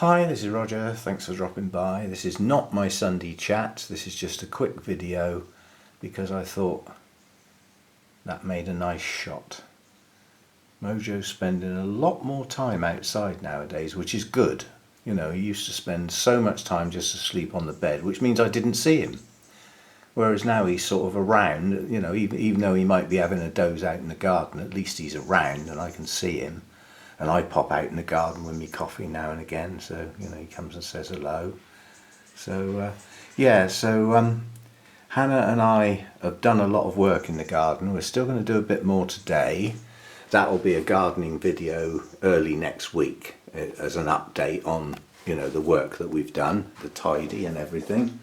Hi, this is Roger. Thanks for dropping by. This is not my Sunday chat. This is just a quick video because I thought that made a nice shot. Mojo's spending a lot more time outside nowadays, which is good. You know, he used to spend so much time just asleep on the bed, which means I didn't see him. Whereas now he's sort of around, you know, even though he might be having a doze out in the garden, at least he's around and I can see him. And I pop out in the garden with me coffee now and again, so you know he comes and says hello. So Hannah and I have done a lot of work in the garden. We're still going to do a bit more today. That will be a gardening video early next week as an update on, you know, the work that we've done, the tidy and everything.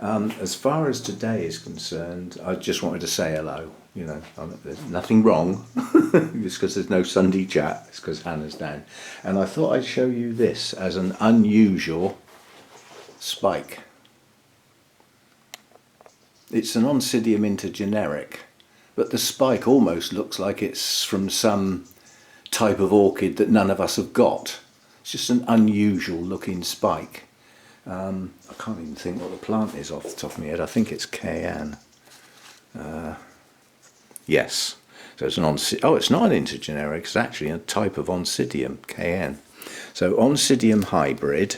As far as today is concerned, I just wanted to say hello. You know, there's nothing wrong. It's because there's no Sunday chat. It's because Hannah's down. And I thought I'd show you this as an unusual spike. It's an Oncidium intergeneric, but the spike almost looks like it's from some type of orchid that none of us have got. It's just an unusual looking spike. I can't even think what the plant is off the top of my head. I think it's Cayenne. Yes, so it's an it's not an intergeneric, it's actually a type of Oncidium, Cayenne. So Oncidium hybrid,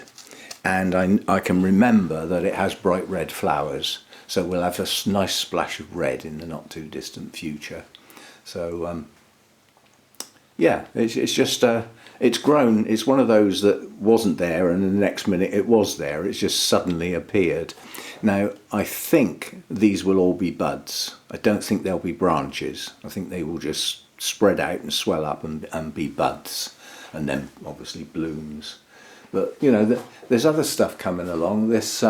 and I can remember that it has bright red flowers, so we'll have a nice splash of red in the not too distant future. So yeah, it's just it's grown. It's one of those that wasn't there and the next minute it was there. It's just suddenly appeared. Now I think these will all be buds. I don't think they'll be branches. I think they will just spread out and swell up and be buds, and then obviously blooms. But you know, there's other stuff coming along. This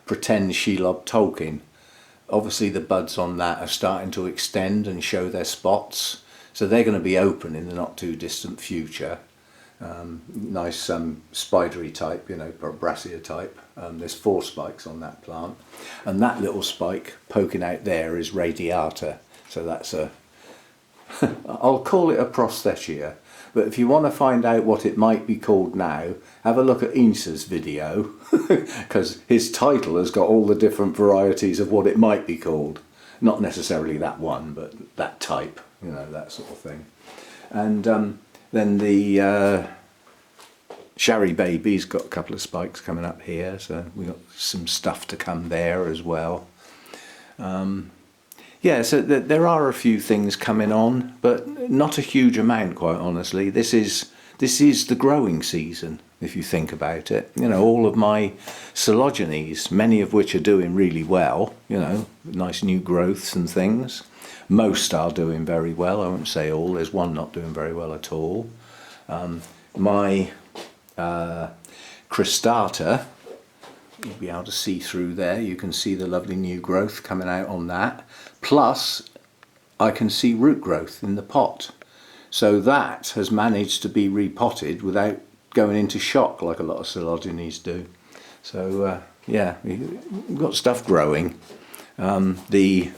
pretend Shelob Tolkien. Obviously the buds on that are starting to extend and show their spots. So they're going to be open in the not too distant future. Nice spidery type, you know, brassica type. There's 4 spikes on that plant. And that little spike poking out there is radiata. So that's a, I'll call it a prosthetia. But if you want to find out what it might be called now, have a look at Insa's video. Because his title has got all the different varieties of what it might be called. Not necessarily that one, but that type. You know, that sort of thing. And then the Sherry Baby's got a couple of spikes coming up here, so we've got some stuff to come there as well. Yeah, so there are a few things coming on, but not a huge amount, quite honestly. This is the growing season, if you think about it. You know, all of my Coleogenes, many of which are doing really well, you know, nice new growths and things. Most are doing very well, I won't say all, there's one not doing very well at all. My cristata, you'll be able to see through there, you can see the lovely new growth coming out on that. Plus, I can see root growth in the pot. So that has managed to be repotted without going into shock like a lot of Coleogenes do. So yeah, we've got stuff growing. The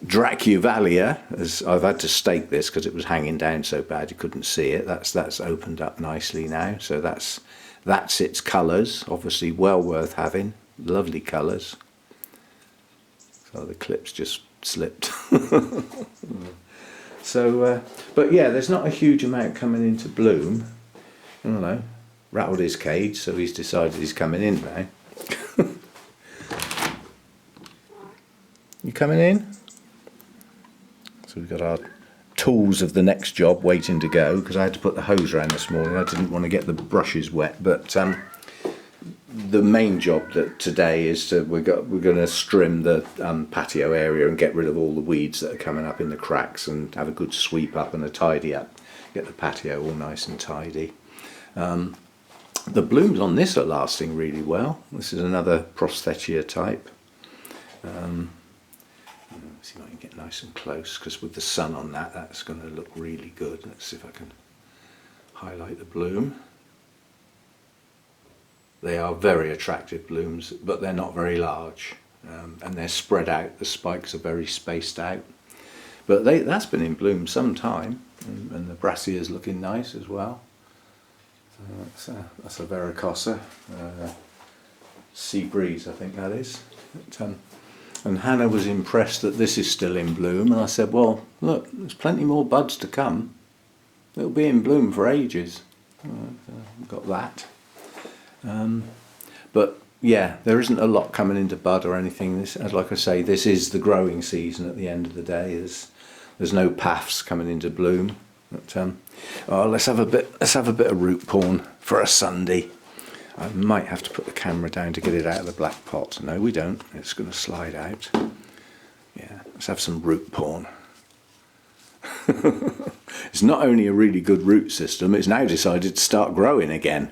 Dracuvalia, as I've had to stake this because it was hanging down so bad you couldn't see it. That's opened up nicely now. So that's its colours. Obviously, well worth having. Lovely colours. So the clips just slipped. So, but yeah, there's not a huge amount coming into bloom. I don't know. Rattled his cage, so he's decided he's coming in now. You coming in? So we've got our tools of the next job waiting to go, because I had to put the hose around this morning. I didn't want to get the brushes wet, but the main job that today is we're going to trim the patio area and get rid of all the weeds that are coming up in the cracks and have a good sweep up and a tidy up. Get the patio all nice and tidy. The blooms on this are lasting really well. This is another prosthetia type. See if I can get nice and close, because with the sun on that, that's going to look really good. Let's see if I can highlight the bloom. They are very attractive blooms, but they're not very large, and they're spread out. The spikes are very spaced out, but that's been in bloom some time, and the brassica is looking nice as well. That's a Vericosa, Sea Breeze, I think that is. And Hannah was impressed that this is still in bloom, and I said, well, look, there's plenty more buds to come. It'll be in bloom for ages. Got that. But yeah, there isn't a lot coming into bud or anything. This, like I say, this is the growing season at the end of the day. There's no paths coming into bloom. But, oh, let's have a bit of root porn for a Sunday. I might have to put the camera down to get it out of the black pot. No, we don't. It's going to slide out. Yeah, let's have some root porn. It's not only a really good root system, it's now decided to start growing again.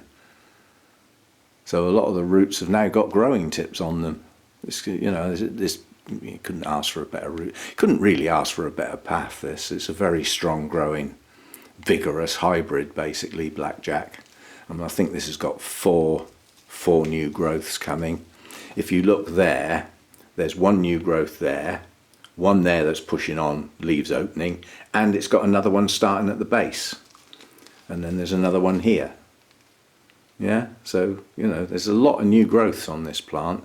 So a lot of the roots have now got growing tips on them. You couldn't ask for a better root. You couldn't really ask for a better path. It's a very strong growing, vigorous hybrid, basically, blackjack. I think this has got four new growths coming. If you look there, there's one new growth there, one there that's pushing on, leaves opening, and it's got another one starting at the base. And then there's another one here. Yeah, so, there's a lot of new growths on this plant.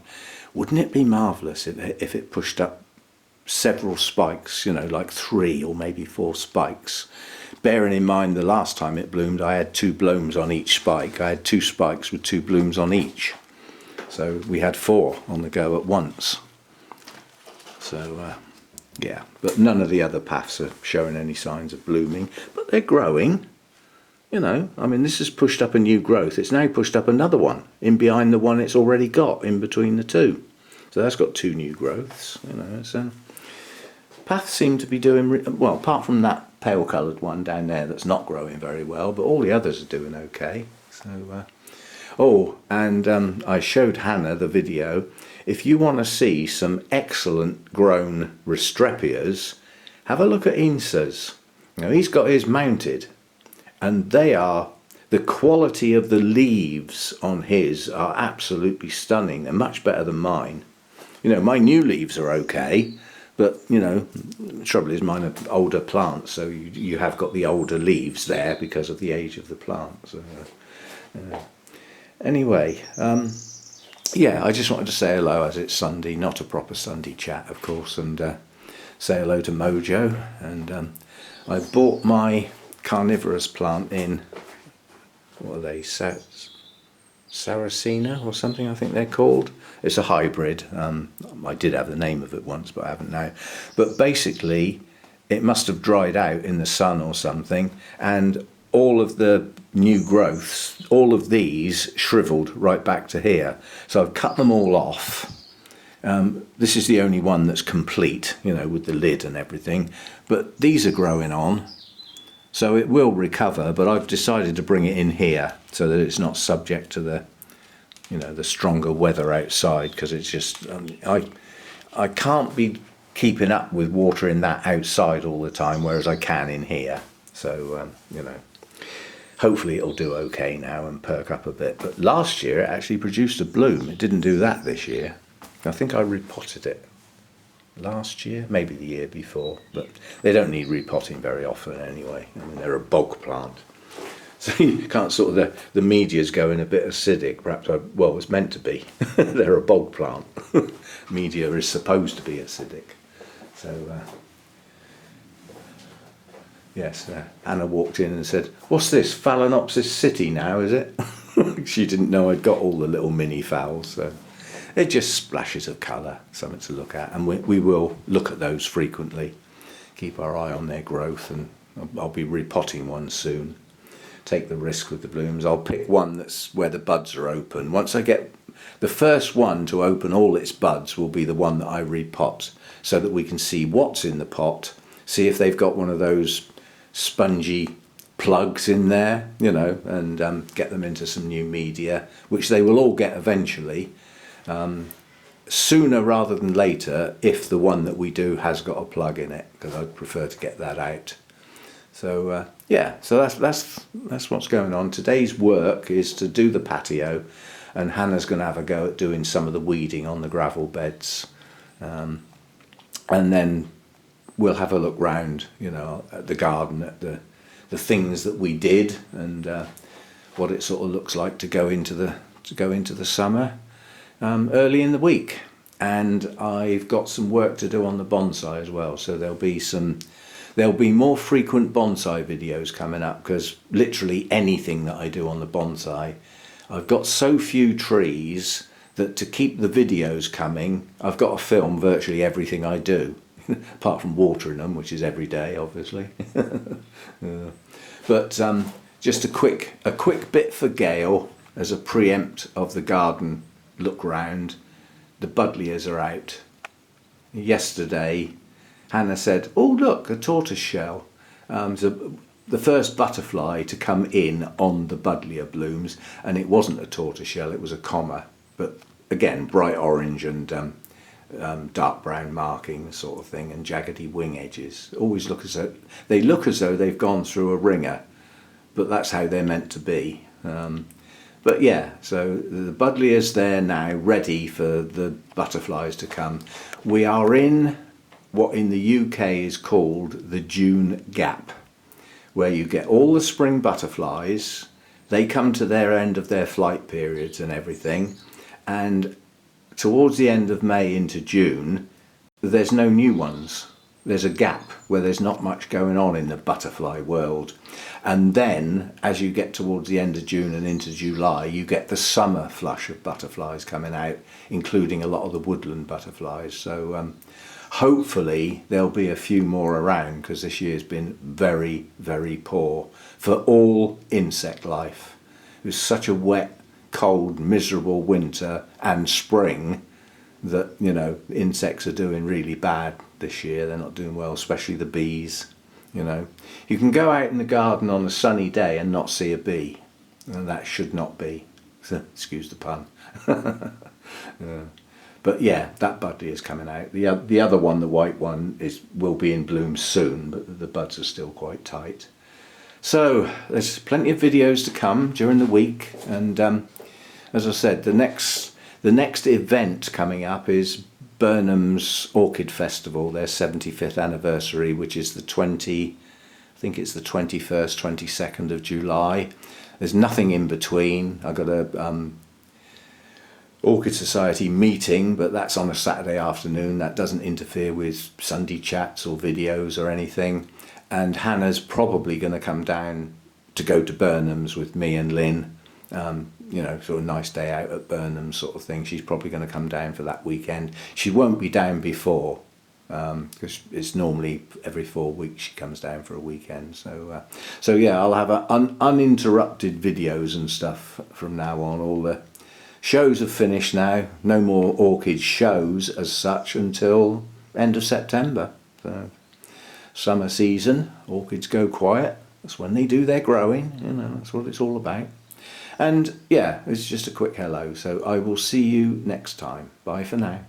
Wouldn't it be marvellous if it pushed up several spikes, like 3 or maybe 4 spikes? Bearing in mind the last time it bloomed, I had 2 blooms on each spike. I had 2 spikes with 2 blooms on each. So we had 4 on the go at once. So, yeah, but none of the other paths are showing any signs of blooming, but they're growing. This has pushed up a new growth. It's now pushed up another one in behind the one it's already got in between the 2. So that's got 2 new growths. Paths seem to be doing well, apart from that pale coloured one down there that's not growing very well, but all the others are doing okay. So, I showed Hannah the video. If you want to see some excellent grown Restrepias, have a look at Insa's. He's got his mounted, and the quality of the leaves on his are absolutely stunning. They're much better than mine. My new leaves are okay, but the trouble is mine are older plants, so you have got the older leaves there because of the age of the plant. So, anyway, yeah, I just wanted to say hello as it's Sunday, not a proper Sunday chat, of course, and say hello to Mojo. And I bought my carnivorous plant in, what are they, Saracena or something, I think they're called. It's a hybrid. I did have the name of it once, but I haven't now. But basically, it must have dried out in the sun or something, and all of the new growths, all of these shriveled right back to here. So I've cut them all off. This is the only one that's complete, with the lid and everything. But these are growing on. So it will recover, but I've decided to bring it in here so that it's not subject to the stronger weather outside, because it's just, I can't be keeping up with watering that outside all the time, whereas I can in here. So, hopefully it'll do okay now and perk up a bit. But last year it actually produced a bloom. It didn't do that this year. I think I repotted it last year, maybe the year before, but they don't need repotting very often anyway. They're a bog plant, so you can't sort of, the media's going a bit acidic, perhaps. Well, it's meant to be. They're a bog plant. Media is supposed to be acidic. So yes, Anna walked in and said, "What's this, Phalaenopsis city now, is it?" She didn't know I'd got all the little mini phals, so they're just splashes of colour, something to look at, and we will look at those frequently, keep our eye on their growth, and I'll be repotting one soon. Take the risk with the blooms. I'll pick one that's where the buds are open. Once I get the first one to open all its buds, will be the one that I repot, so that we can see what's in the pot, see if they've got one of those spongy plugs in there, and get them into some new media, which they will all get eventually. Sooner rather than later, if the one that we do has got a plug in it, because I'd prefer to get that out. So yeah, so that's what's going on. Today's work is to do the patio, and Hannah's going to have a go at doing some of the weeding on the gravel beds, and then we'll have a look round, at the garden, at the things that we did, and what it sort of looks like to go into the summer early in the week. And I've got some work to do on the bonsai as well, so there'll be more frequent bonsai videos coming up, because literally anything that I do on the bonsai, I've got so few trees that to keep the videos coming, I've got to film virtually everything I do, apart from watering them, which is every day, obviously. But just a quick bit for Gail as a preempt of the garden look round. The buddleias are out. Yesterday, Hannah said, "Oh look, a tortoiseshell." So the first butterfly to come in on the buddleia blooms, and it wasn't a tortoiseshell, it was a comma, but again bright orange and dark brown markings sort of thing, and jaggedy wing edges. Always look as though they've gone through a ringer, but that's how they're meant to be. But yeah, so the buddleia's there now, ready for the butterflies to come. We are in what in the UK is called the June gap, where you get all the spring butterflies. They come to their end of their flight periods and everything, and towards the end of May into June, there's no new ones. There's a gap where there's not much going on in the butterfly world. And then as you get towards the end of June and into July, you get the summer flush of butterflies coming out, including a lot of the woodland butterflies. So hopefully there'll be a few more around, because this year's been very, very poor for all insect life. It was such a wet, cold, miserable winter and spring that, you know, insects are doing really bad this year. They're not doing well, especially the bees. You know, you can go out in the garden on a sunny day and not see a bee, and that should not be. Excuse the pun. But yeah, that buddleia is coming out. The other one, the white one, will be in bloom soon, but the buds are still quite tight. So there's plenty of videos to come during the week, and as I said, the next event coming up is Burnham's Orchid Festival, their 75th anniversary, which is I think it's the 21st, 22nd of July. There's nothing in between. I got a Orchid Society meeting, but that's on a Saturday afternoon. That doesn't interfere with Sunday chats or videos or anything. And Hannah's probably going to come down to go to Burnham's with me and Lynn. You know, sort of nice day out at Burnham sort of thing. She's probably going to come down for that weekend. She won't be down before, because it's normally every 4 weeks she comes down for a weekend. So yeah, I'll have uninterrupted videos and stuff from now on. All the shows are finished now. No more orchid shows as such until end of September. So summer season, orchids go quiet. That's when they do their growing. You know, that's what it's all about. And yeah, it's just a quick hello. So I will see you next time. Bye for now.